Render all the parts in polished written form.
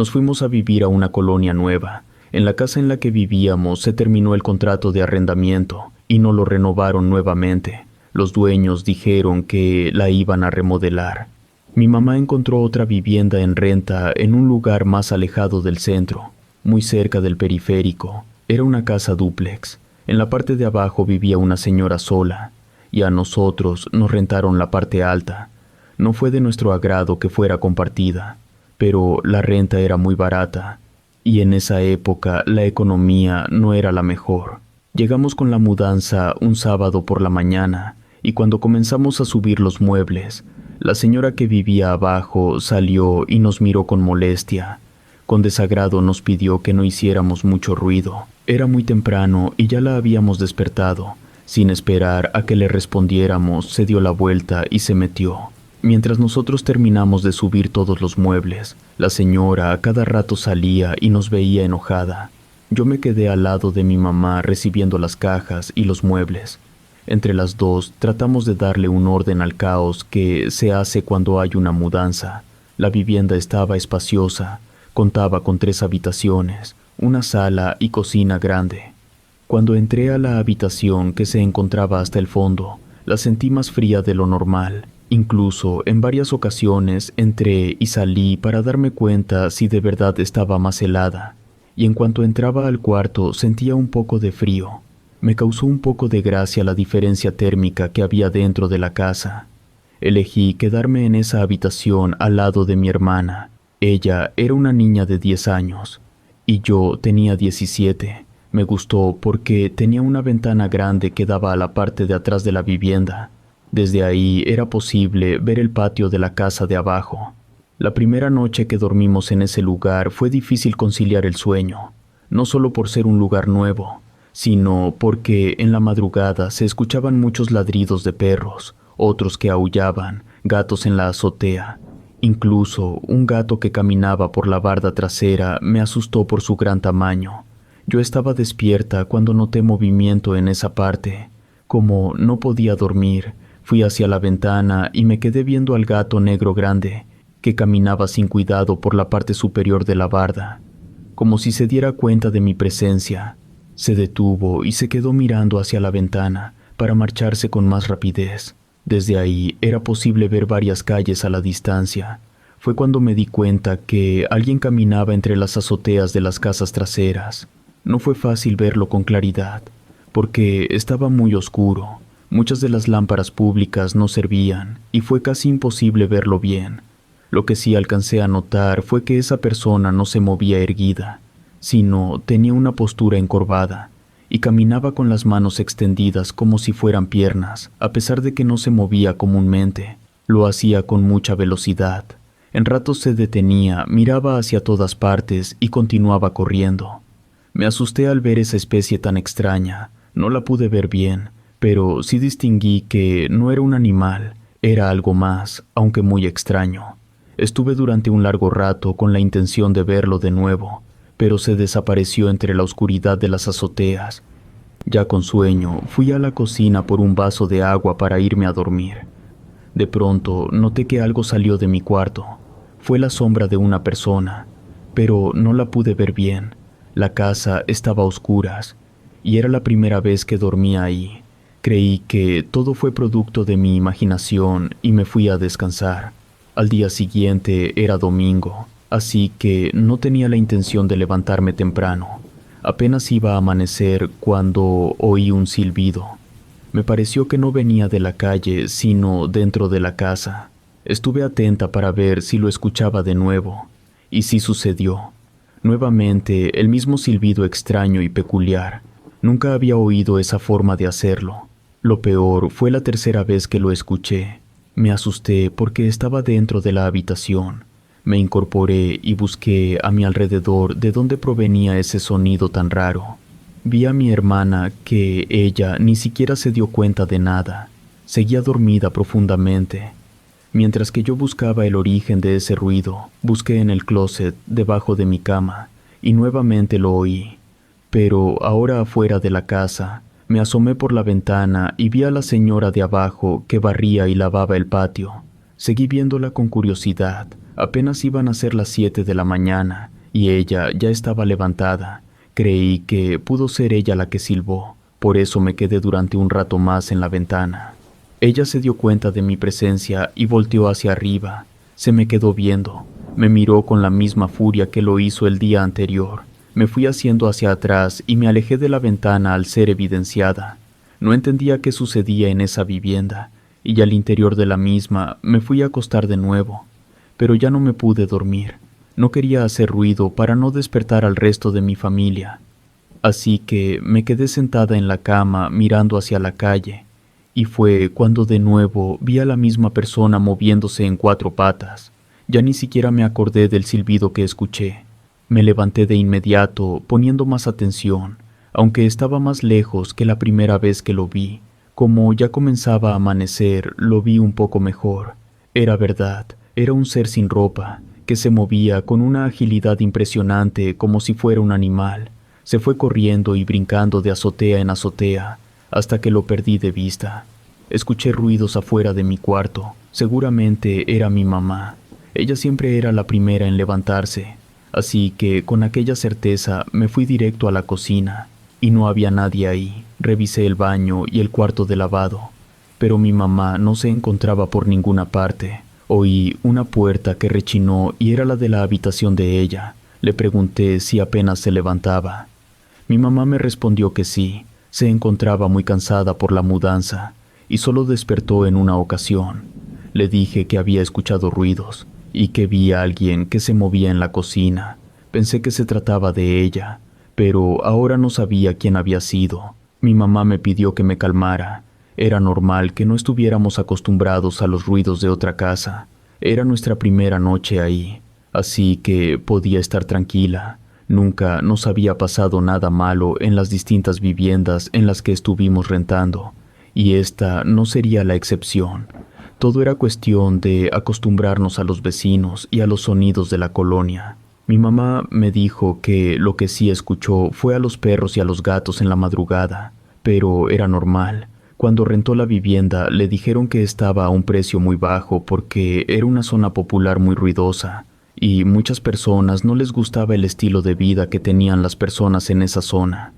Nos fuimos a vivir a una colonia nueva. En la casa en la que vivíamos se terminó el contrato de arrendamiento y no lo renovaron nuevamente. Los dueños dijeron que la iban a remodelar. Mi mamá encontró otra vivienda en renta en un lugar más alejado del centro, muy cerca del periférico. Era una casa dúplex. En la parte de abajo vivía una señora sola, y a nosotros nos rentaron la parte alta. No fue de nuestro agrado que fuera compartida, pero la renta era muy barata, y en esa época la economía no era la mejor. Llegamos con la mudanza un sábado por la mañana, y cuando comenzamos a subir los muebles, la señora que vivía abajo salió y nos miró con molestia. Con desagrado nos pidió que no hiciéramos mucho ruido. Era muy temprano y ya la habíamos despertado. Sin esperar a que le respondiéramos, se dio la vuelta y se metió. Mientras nosotros terminamos de subir todos los muebles, la señora a cada rato salía y nos veía enojada. Yo me quedé al lado de mi mamá recibiendo las cajas y los muebles. Entre las dos tratamos de darle un orden al caos que se hace cuando hay una mudanza. La vivienda estaba espaciosa, contaba con 3 habitaciones, una sala y cocina grande. Cuando entré a la habitación que se encontraba hasta el fondo, la sentí más fría de lo normal. Incluso en varias ocasiones entré y salí para darme cuenta si de verdad estaba más helada. Y en cuanto entraba al cuarto sentía un poco de frío. Me causó un poco de gracia la diferencia térmica que había dentro de la casa. Elegí quedarme en esa habitación al lado de mi hermana. Ella era una niña de 10 años y yo tenía 17. Me gustó porque tenía una ventana grande que daba a la parte de atrás de la vivienda. Desde ahí era posible ver el patio de la casa de abajo. La primera noche que dormimos en ese lugar fue difícil conciliar el sueño, no solo por ser un lugar nuevo, sino porque en la madrugada se escuchaban muchos ladridos de perros, otros que aullaban, gatos en la azotea. Incluso un gato que caminaba por la barda trasera me asustó por su gran tamaño. Yo estaba despierta cuando noté movimiento en esa parte. Como no podía dormir, fui hacia la ventana y me quedé viendo al gato negro grande, que caminaba sin cuidado por la parte superior de la barda. Como si se diera cuenta de mi presencia, se detuvo y se quedó mirando hacia la ventana para marcharse con más rapidez. Desde ahí era posible ver varias calles a la distancia. Fue cuando me di cuenta que alguien caminaba entre las azoteas de las casas traseras. No fue fácil verlo con claridad, porque estaba muy oscuro. Muchas de las lámparas públicas no servían y fue casi imposible verlo bien. Lo que sí alcancé a notar fue que esa persona no se movía erguida, sino tenía una postura encorvada y caminaba con las manos extendidas como si fueran piernas, a pesar de que no se movía comúnmente. Lo hacía con mucha velocidad. En ratos se detenía, miraba hacia todas partes y continuaba corriendo. Me asusté al ver esa especie tan extraña. No la pude ver bien, pero sí distinguí que no era un animal, era algo más, aunque muy extraño. Estuve durante un largo rato con la intención de verlo de nuevo, pero se desapareció entre la oscuridad de las azoteas. Ya con sueño, fui a la cocina por un vaso de agua para irme a dormir. De pronto, noté que algo salió de mi cuarto. Fue la sombra de una persona, pero no la pude ver bien. La casa estaba a oscuras, y era la primera vez que dormía ahí. Creí que todo fue producto de mi imaginación y me fui a descansar. Al día siguiente era domingo, así que no tenía la intención de levantarme temprano. Apenas iba a amanecer cuando oí un silbido. Me pareció que no venía de la calle, sino dentro de la casa. Estuve atenta para ver si lo escuchaba de nuevo, y sí sucedió. Nuevamente, el mismo silbido extraño y peculiar. Nunca había oído esa forma de hacerlo. Lo peor fue la tercera vez que lo escuché. Me asusté porque estaba dentro de la habitación. Me incorporé y busqué a mi alrededor de dónde provenía ese sonido tan raro. Vi a mi hermana que ella ni siquiera se dio cuenta de nada. Seguía dormida profundamente. Mientras que yo buscaba el origen de ese ruido, busqué en el closet debajo de mi cama y nuevamente lo oí. Pero ahora afuera de la casa, me asomé por la ventana y vi a la señora de abajo que barría y lavaba el patio. Seguí viéndola con curiosidad, Apenas iban a ser las 7 de la mañana y ella ya estaba levantada. Creí que pudo ser ella la que silbó, por eso me quedé durante un rato más en la ventana. Ella se dio cuenta de mi presencia y volteó hacia arriba. Se me quedó viendo. Me miró con la misma furia que lo hizo el día anterior. Me fui haciendo hacia atrás y me alejé de la ventana al ser evidenciada. No entendía qué sucedía en esa vivienda, y al interior de la misma me fui a acostar de nuevo. Pero ya no me pude dormir. No quería hacer ruido para no despertar al resto de mi familia. Así que me quedé sentada en la cama mirando hacia la calle, y fue cuando de nuevo vi a la misma persona moviéndose en 4 patas. Ya ni siquiera me acordé del silbido que escuché. Me levanté de inmediato, poniendo más atención, aunque estaba más lejos que la primera vez que lo vi. Como ya comenzaba a amanecer, lo vi un poco mejor. Era verdad, era un ser sin ropa, que se movía con una agilidad impresionante como si fuera un animal. Se fue corriendo y brincando de azotea en azotea, hasta que lo perdí de vista. Escuché ruidos afuera de mi cuarto. Seguramente era mi mamá. Ella siempre era la primera en levantarse, así que con aquella certeza me fui directo a la cocina, y no había nadie ahí. Revisé el baño y el cuarto de lavado, pero mi mamá no se encontraba por ninguna parte. Oí una puerta que rechinó y era la de la habitación de ella. Le pregunté si apenas se levantaba. Mi mamá me respondió que sí, se encontraba muy cansada por la mudanza y solo despertó en una ocasión. Le dije que había escuchado ruidos y que vi a alguien que se movía en la cocina. Pensé que se trataba de ella, pero ahora no sabía quién había sido. Mi mamá me pidió que me calmara. Era normal que no estuviéramos acostumbrados a los ruidos de otra casa. Era nuestra primera noche ahí, así que podía estar tranquila. Nunca nos había pasado nada malo en las distintas viviendas en las que estuvimos rentando, y esta no sería la excepción. Todo era cuestión de acostumbrarnos a los vecinos y a los sonidos de la colonia. Mi mamá me dijo que lo que sí escuchó fue a los perros y a los gatos en la madrugada, pero era normal. Cuando rentó la vivienda le dijeron que estaba a un precio muy bajo porque era una zona popular muy ruidosa, y muchas personas no les gustaba el estilo de vida que tenían las personas en esa zona.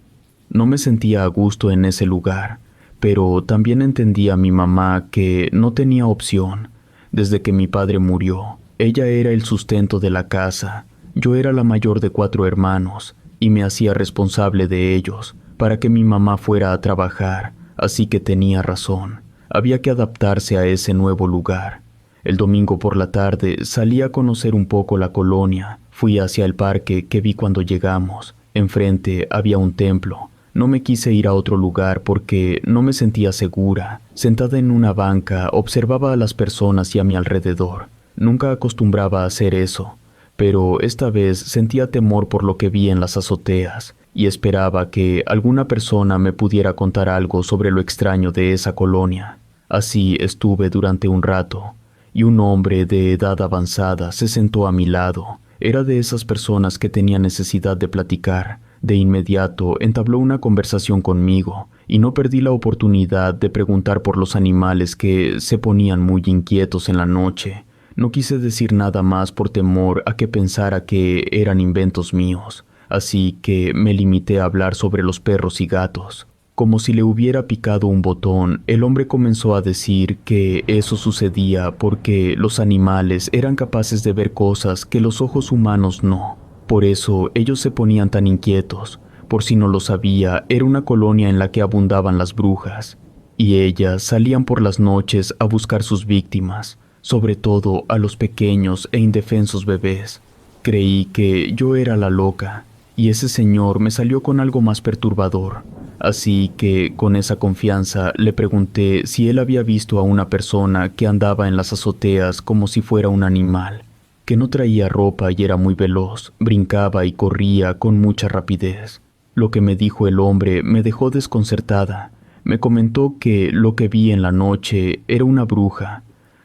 No me sentía a gusto en ese lugar, pero también entendía a mi mamá que no tenía opción. Desde que mi padre murió, ella era el sustento de la casa. Yo era la mayor de 4 hermanos y me hacía responsable de ellos para que mi mamá fuera a trabajar, así que tenía razón. Había que adaptarse a ese nuevo lugar. El domingo por la tarde salí a conocer un poco la colonia. Fui hacia el parque que vi cuando llegamos. Enfrente había un templo. No me quise ir a otro lugar porque no me sentía segura. Sentada en una banca, observaba a las personas y a mi alrededor. Nunca acostumbraba a hacer eso, pero esta vez sentía temor por lo que vi en las azoteas y esperaba que alguna persona me pudiera contar algo sobre lo extraño de esa colonia. Así estuve durante un rato, y un hombre de edad avanzada se sentó a mi lado. Era de esas personas que tenía necesidad de platicar. De inmediato entabló una conversación conmigo, y no perdí la oportunidad de preguntar por los animales que se ponían muy inquietos en la noche. No quise decir nada más por temor a que pensara que eran inventos míos, así que me limité a hablar sobre los perros y gatos. Como si le hubiera picado un botón, el hombre comenzó a decir que eso sucedía porque los animales eran capaces de ver cosas que los ojos humanos no. Por eso ellos se ponían tan inquietos. Por si no lo sabía, era una colonia en la que abundaban las brujas, y ellas salían por las noches a buscar sus víctimas, sobre todo a los pequeños e indefensos bebés. Creí que yo era la loca, y ese señor me salió con algo más perturbador. Así que, con esa confianza, le pregunté si él había visto a una persona que andaba en las azoteas como si fuera un animal, que no traía ropa y era muy veloz, brincaba y corría con mucha rapidez. Lo que me dijo el hombre me dejó desconcertada. Me comentó que lo que vi en la noche era una bruja.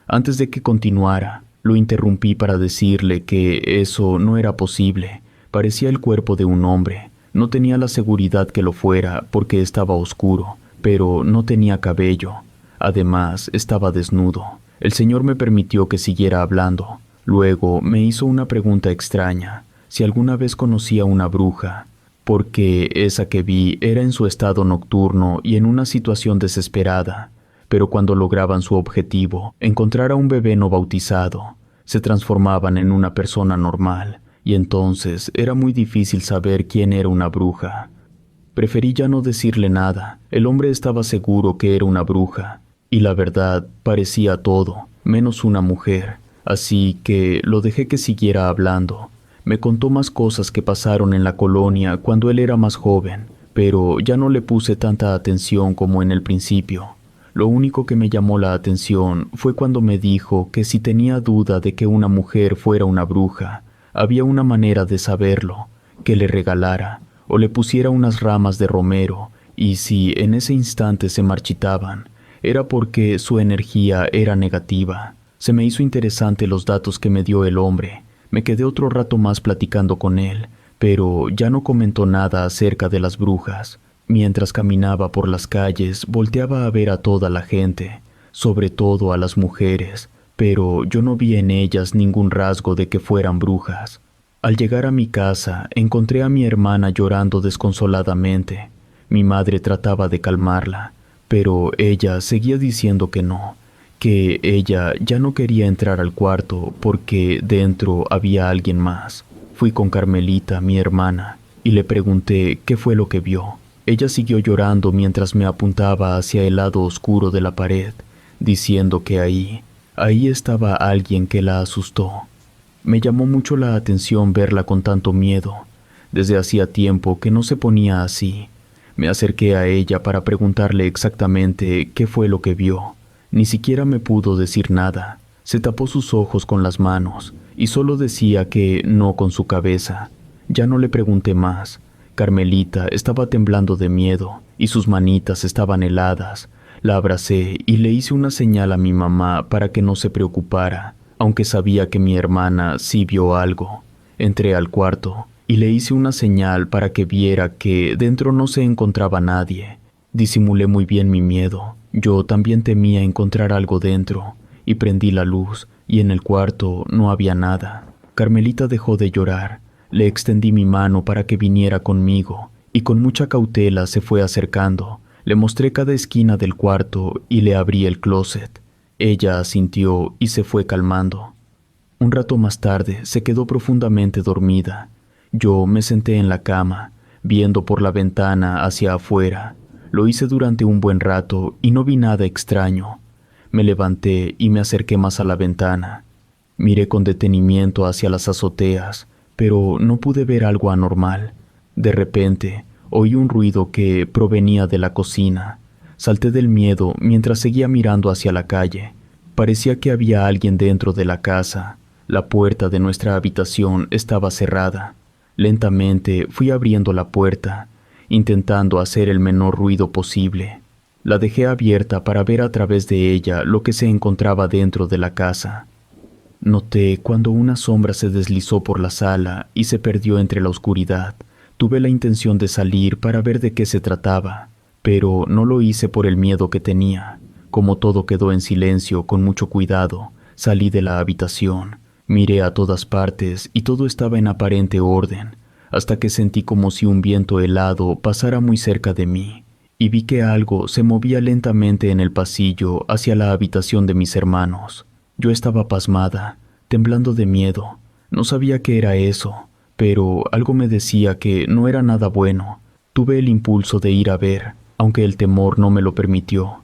Antes de que continuara, lo interrumpí para decirle que eso no era posible. Parecía el cuerpo de un hombre. No tenía la seguridad que lo fuera porque estaba oscuro, pero no tenía cabello. Además, estaba desnudo. El señor me permitió que siguiera hablando. Luego me hizo una pregunta extraña, si alguna vez conocía una bruja, porque esa que vi era en su estado nocturno y en una situación desesperada, pero cuando lograban su objetivo, encontrar a un bebé no bautizado, se transformaban en una persona normal, y entonces era muy difícil saber quién era una bruja. Preferí ya no decirle nada. El hombre estaba seguro que era una bruja, y la verdad parecía todo, menos una mujer, así que lo dejé que siguiera hablando. Me contó más cosas que pasaron en la colonia cuando él era más joven, pero ya no le puse tanta atención como en el principio. Lo único que me llamó la atención fue cuando me dijo que si tenía duda de que una mujer fuera una bruja, había una manera de saberlo, que le regalara o le pusiera unas ramas de romero, y si en ese instante se marchitaban, era porque su energía era negativa. Se me hizo interesante los datos que me dio el hombre. Me quedé otro rato más platicando con él, pero ya no comentó nada acerca de las brujas. Mientras caminaba por las calles, volteaba a ver a toda la gente, sobre todo a las mujeres, pero yo no vi en ellas ningún rasgo de que fueran brujas. Al llegar a mi casa, encontré a mi hermana llorando desconsoladamente. Mi madre trataba de calmarla, pero ella seguía diciendo que no, que ella ya no quería entrar al cuarto porque dentro había alguien más. Fui con Carmelita, mi hermana, y le pregunté qué fue lo que vio. Ella siguió llorando mientras me apuntaba hacia el lado oscuro de la pared, diciendo que ahí estaba alguien que la asustó. Me llamó mucho la atención verla con tanto miedo. Desde hacía tiempo que no se ponía así. Me acerqué a ella para preguntarle exactamente qué fue lo que vio. Ni siquiera me pudo decir nada. Se tapó sus ojos con las manos y solo decía que no con su cabeza. Ya no le pregunté más. Carmelita estaba temblando de miedo y sus manitas estaban heladas. La abracé y le hice una señal a mi mamá para que no se preocupara, aunque sabía que mi hermana sí vio algo. Entré al cuarto y le hice una señal para que viera que dentro no se encontraba nadie. Disimulé muy bien mi miedo. Yo también temía encontrar algo dentro, y prendí la luz, y en el cuarto no había nada. Carmelita dejó de llorar. Le extendí mi mano para que viniera conmigo, y con mucha cautela se fue acercando. Le mostré cada esquina del cuarto y le abrí el closet. Ella asintió y se fue calmando. Un rato más tarde se quedó profundamente dormida. Yo me senté en la cama, viendo por la ventana hacia afuera. Lo hice durante un buen rato y no vi nada extraño. Me levanté y me acerqué más a la ventana. Miré con detenimiento hacia las azoteas, pero no pude ver algo anormal. De repente, oí un ruido que provenía de la cocina. Salté del miedo mientras seguía mirando hacia la calle. Parecía que había alguien dentro de la casa. La puerta de nuestra habitación estaba cerrada. Lentamente fui abriendo la puerta, intentando hacer el menor ruido posible. La dejé abierta para ver a través de ella lo que se encontraba dentro de la casa. Noté cuando una sombra se deslizó por la sala y se perdió entre la oscuridad. Tuve la intención de salir para ver de qué se trataba, pero no lo hice por el miedo que tenía. Como todo quedó en silencio, con mucho cuidado, salí de la habitación. Miré a todas partes y todo estaba en aparente orden, hasta que sentí como si un viento helado pasara muy cerca de mí, y vi que algo se movía lentamente en el pasillo hacia la habitación de mis hermanos. Yo estaba pasmada, temblando de miedo. No sabía qué era eso, pero algo me decía que no era nada bueno. Tuve el impulso de ir a ver, aunque el temor no me lo permitió.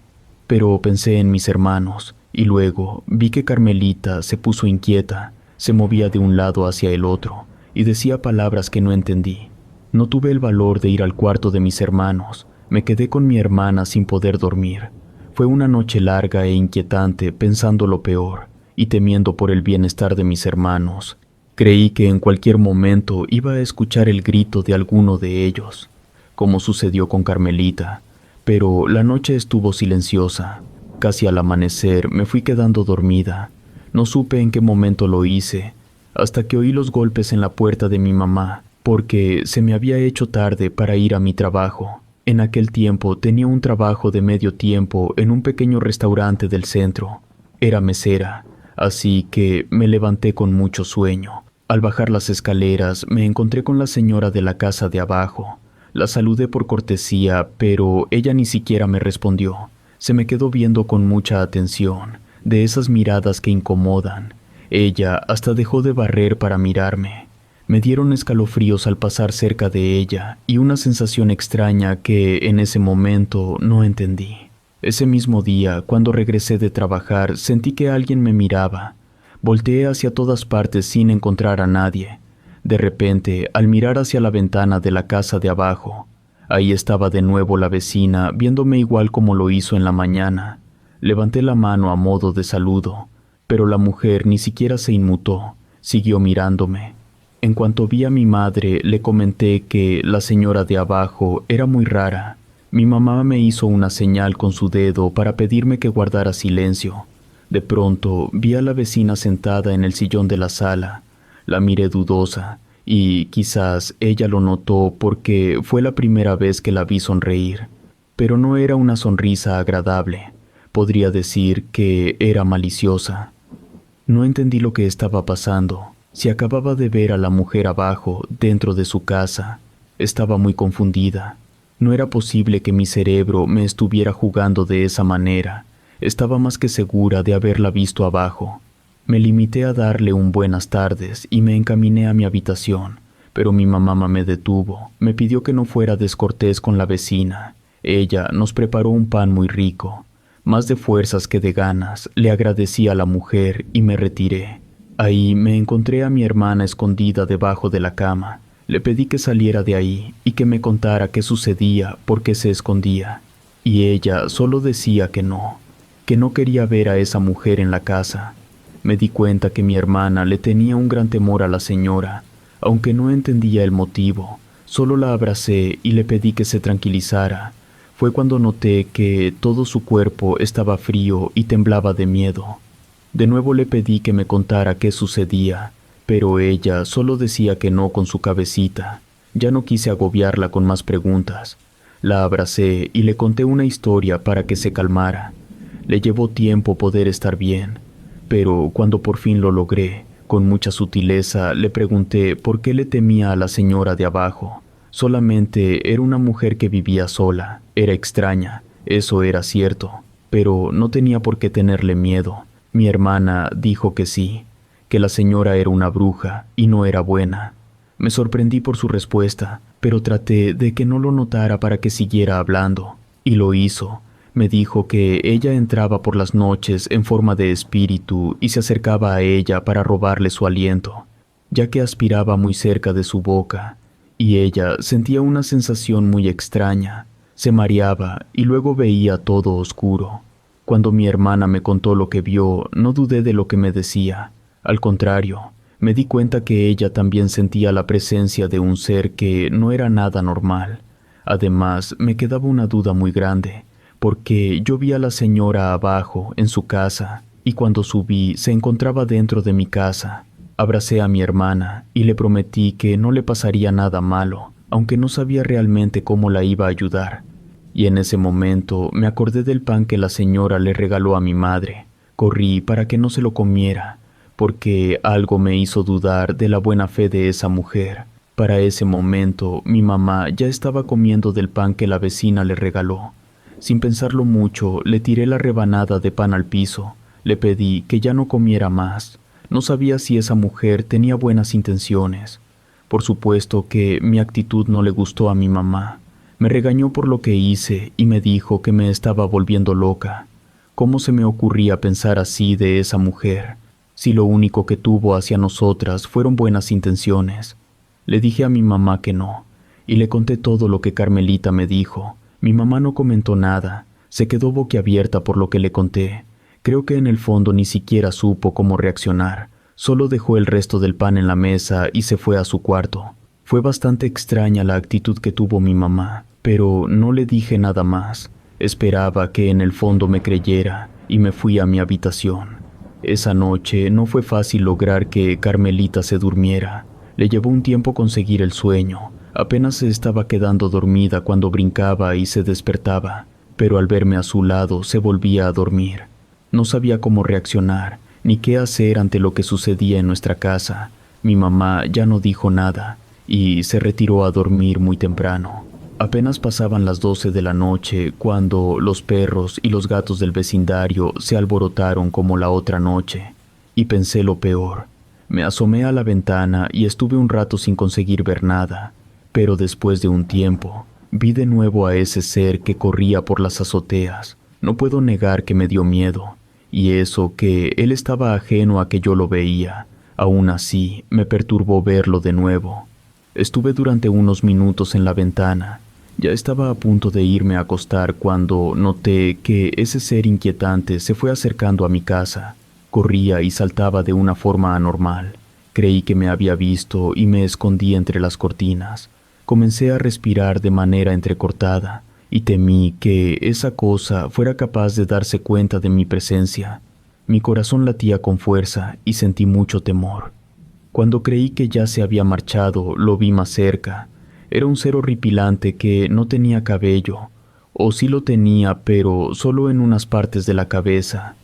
Pero pensé en mis hermanos, y luego vi que Carmelita se puso inquieta, se movía de un lado hacia el otro, y decía palabras que no entendí. No tuve el valor de ir al cuarto de mis hermanos. Me quedé con mi hermana sin poder dormir. Fue una noche larga e inquietante, pensando lo peor y temiendo por el bienestar de mis hermanos. Creí que en cualquier momento iba a escuchar el grito de alguno de ellos, como sucedió con Carmelita, pero la noche estuvo silenciosa. Casi al amanecer me fui quedando dormida. No supe en qué momento lo hice, hasta que oí los golpes en la puerta de mi mamá, porque se me había hecho tarde para ir a mi trabajo. En aquel tiempo tenía un trabajo de medio tiempo en un pequeño restaurante del centro. Era mesera, así que me levanté con mucho sueño. Al bajar las escaleras me encontré con la señora de la casa de abajo. La saludé por cortesía, pero ella ni siquiera me respondió. Se me quedó viendo con mucha atención, de esas miradas que incomodan. Ella hasta dejó de barrer para mirarme. Me dieron escalofríos al pasar cerca de ella y una sensación extraña que en ese momento no entendí. Ese mismo día, cuando regresé de trabajar, sentí que alguien me miraba. Volteé hacia todas partes sin encontrar a nadie. De repente, al mirar hacia la ventana de la casa de abajo, ahí estaba de nuevo la vecina viéndome igual como lo hizo en la mañana. Levanté la mano a modo de saludo, pero la mujer ni siquiera se inmutó, siguió mirándome. En cuanto vi a mi madre, le comenté que la señora de abajo era muy rara. Mi mamá me hizo una señal con su dedo para pedirme que guardara silencio. De pronto vi a la vecina sentada en el sillón de la sala. La miré dudosa, y quizás ella lo notó porque fue la primera vez que la vi sonreír. Pero no era una sonrisa agradable. Podría decir que era maliciosa. No entendí lo que estaba pasando. Si acababa de ver a la mujer abajo, dentro de su casa, estaba muy confundida. No era posible que mi cerebro me estuviera jugando de esa manera. Estaba más que segura de haberla visto abajo. Me limité a darle un buenas tardes y me encaminé a mi habitación, pero mi mamá me detuvo. Me pidió que no fuera descortés con la vecina. Ella nos preparó un pan muy rico. Más de fuerzas que de ganas, le agradecí a la mujer y me retiré. Ahí me encontré a mi hermana escondida debajo de la cama. Le pedí que saliera de ahí y que me contara qué sucedía, por qué se escondía. Y ella solo decía que no quería ver a esa mujer en la casa. Me di cuenta que mi hermana le tenía un gran temor a la señora, aunque no entendía el motivo. Solo la abracé y le pedí que se tranquilizara. Fue cuando noté que todo su cuerpo estaba frío y temblaba de miedo. De nuevo le pedí que me contara qué sucedía, pero ella solo decía que no con su cabecita. Ya no quise agobiarla con más preguntas. La abracé y le conté una historia para que se calmara. Le llevó tiempo poder estar bien, pero cuando por fin lo logré, con mucha sutileza le pregunté por qué le temía a la señora de abajo. Solamente era una mujer que vivía sola, era extraña, eso era cierto, pero no tenía por qué tenerle miedo. Mi hermana dijo que sí, que la señora era una bruja y no era buena. Me sorprendí por su respuesta, pero traté de que no lo notara para que siguiera hablando, y lo hizo. Me dijo que ella entraba por las noches en forma de espíritu y se acercaba a ella para robarle su aliento, ya que aspiraba muy cerca de su boca, y ella sentía una sensación muy extraña. Se mareaba y luego veía todo oscuro. Cuando mi hermana me contó lo que vio, no dudé de lo que me decía. Al contrario, me di cuenta que ella también sentía la presencia de un ser que no era nada normal. Además, me quedaba una duda muy grande, porque yo vi a la señora abajo, en su casa, y cuando subí se encontraba dentro de mi casa. Abracé a mi hermana y le prometí que no le pasaría nada malo, aunque no sabía realmente cómo la iba a ayudar. Y en ese momento me acordé del pan que la señora le regaló a mi madre. Corrí para que no se lo comiera, porque algo me hizo dudar de la buena fe de esa mujer. Para ese momento, mi mamá ya estaba comiendo del pan que la vecina le regaló. Sin pensarlo mucho, le tiré la rebanada de pan al piso. Le pedí que ya no comiera más. No sabía si esa mujer tenía buenas intenciones. Por supuesto que mi actitud no le gustó a mi mamá. Me regañó por lo que hice y me dijo que me estaba volviendo loca. ¿Cómo se me ocurría pensar así de esa mujer, si lo único que tuvo hacia nosotras fueron buenas intenciones? Le dije a mi mamá que no, y le conté todo lo que Carmelita me dijo. Mi mamá no comentó nada, se quedó boquiabierta por lo que le conté. Creo que en el fondo ni siquiera supo cómo reaccionar. Solo dejó el resto del pan en la mesa y se fue a su cuarto. Fue bastante extraña la actitud que tuvo mi mamá, pero no le dije nada más. Esperaba que en el fondo me creyera y me fui a mi habitación. Esa noche no fue fácil lograr que Carmelita se durmiera. Le llevó un tiempo conseguir el sueño. Apenas se estaba quedando dormida cuando brincaba y se despertaba, pero al verme a su lado se volvía a dormir. No sabía cómo reaccionar ni qué hacer ante lo que sucedía en nuestra casa. Mi mamá ya no dijo nada y se retiró a dormir muy temprano. Apenas pasaban las 12 de la noche cuando los perros y los gatos del vecindario se alborotaron como la otra noche, y pensé lo peor. Me asomé a la ventana y estuve un rato sin conseguir ver nada, pero después de un tiempo vi de nuevo a ese ser que corría por las azoteas. No puedo negar que me dio miedo, y eso que él estaba ajeno a que yo lo veía. Aún así, me perturbó verlo de nuevo. Estuve durante unos minutos en la ventana. Ya estaba a punto de irme a acostar cuando noté que ese ser inquietante se fue acercando a mi casa. Corría y saltaba de una forma anormal. Creí que me había visto y me escondí entre las cortinas. Comencé a respirar de manera entrecortada y temí que esa cosa fuera capaz de darse cuenta de mi presencia. Mi corazón latía con fuerza y sentí mucho temor. Cuando creí que ya se había marchado, lo vi más cerca. Era un ser horripilante que no tenía cabello, o sí lo tenía, pero solo en unas partes de la cabeza.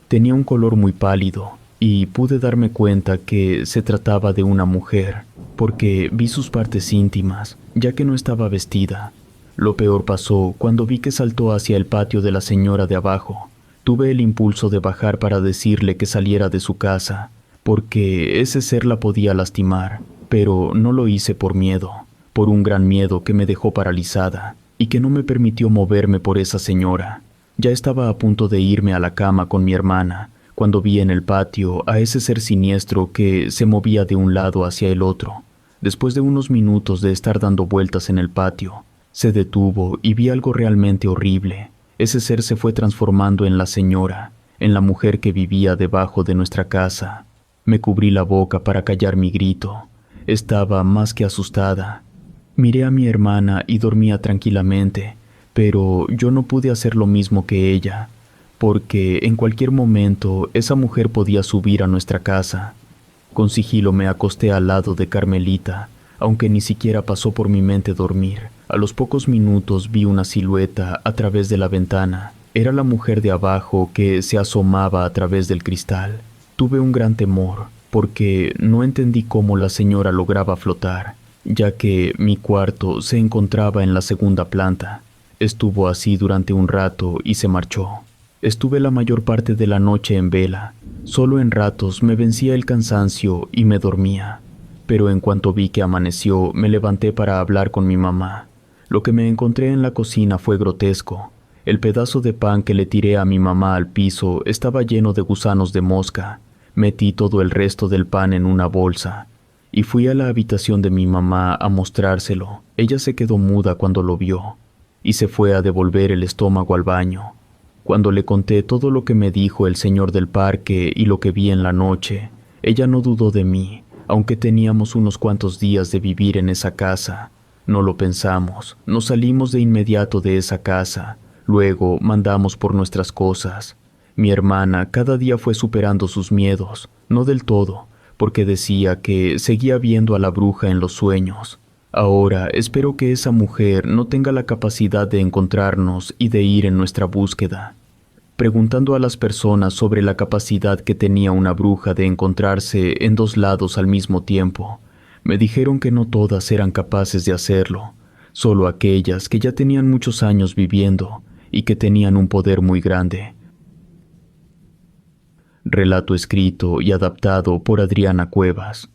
Tenía un color muy pálido, y pude darme cuenta que se trataba de una mujer, porque vi sus partes íntimas, ya que no estaba vestida. Lo peor pasó cuando vi que saltó hacia el patio de la señora de abajo. Tuve el impulso de bajar para decirle que saliera de su casa, porque ese ser la podía lastimar, pero no lo hice por miedo, por un gran miedo que me dejó paralizada y que no me permitió moverme por esa señora. Ya estaba a punto de irme a la cama con mi hermana, cuando vi en el patio a ese ser siniestro que se movía de un lado hacia el otro. Después de unos minutos de estar dando vueltas en el patio, se detuvo y vi algo realmente horrible. Ese ser se fue transformando en la señora, en la mujer que vivía debajo de nuestra casa. Me cubrí la boca para callar mi grito. Estaba más que asustada. Miré a mi hermana y dormía tranquilamente, pero yo no pude hacer lo mismo que ella, porque en cualquier momento esa mujer podía subir a nuestra casa. Con sigilo me acosté al lado de Carmelita, aunque ni siquiera pasó por mi mente dormir. A los pocos minutos vi una silueta a través de la ventana. Era la mujer de abajo que se asomaba a través del cristal. Tuve un gran temor, porque no entendí cómo la señora lograba flotar, ya que mi cuarto se encontraba en la segunda planta. Estuvo así durante un rato y se marchó. Estuve la mayor parte de la noche en vela. Solo en ratos me vencía el cansancio y me dormía. Pero en cuanto vi que amaneció, me levanté para hablar con mi mamá. Lo que me encontré en la cocina fue grotesco. El pedazo de pan que le tiré a mi mamá al piso estaba lleno de gusanos de mosca. Metí todo el resto del pan en una bolsa y fui a la habitación de mi mamá a mostrárselo. Ella se quedó muda cuando lo vio y se fue a devolver el estómago al baño. Cuando le conté todo lo que me dijo el señor del parque y lo que vi en la noche, ella no dudó de mí, aunque teníamos unos cuantos días de vivir en esa casa. No lo pensamos, nos salimos de inmediato de esa casa, luego mandamos por nuestras cosas. Mi hermana cada día fue superando sus miedos, no del todo, porque decía que seguía viendo a la bruja en los sueños. Ahora espero que esa mujer no tenga la capacidad de encontrarnos y de ir en nuestra búsqueda. Preguntando a las personas sobre la capacidad que tenía una bruja de encontrarse en dos lados al mismo tiempo, me dijeron que no todas eran capaces de hacerlo, solo aquellas que ya tenían muchos años viviendo y que tenían un poder muy grande. Relato escrito y adaptado por Adriana Cuevas.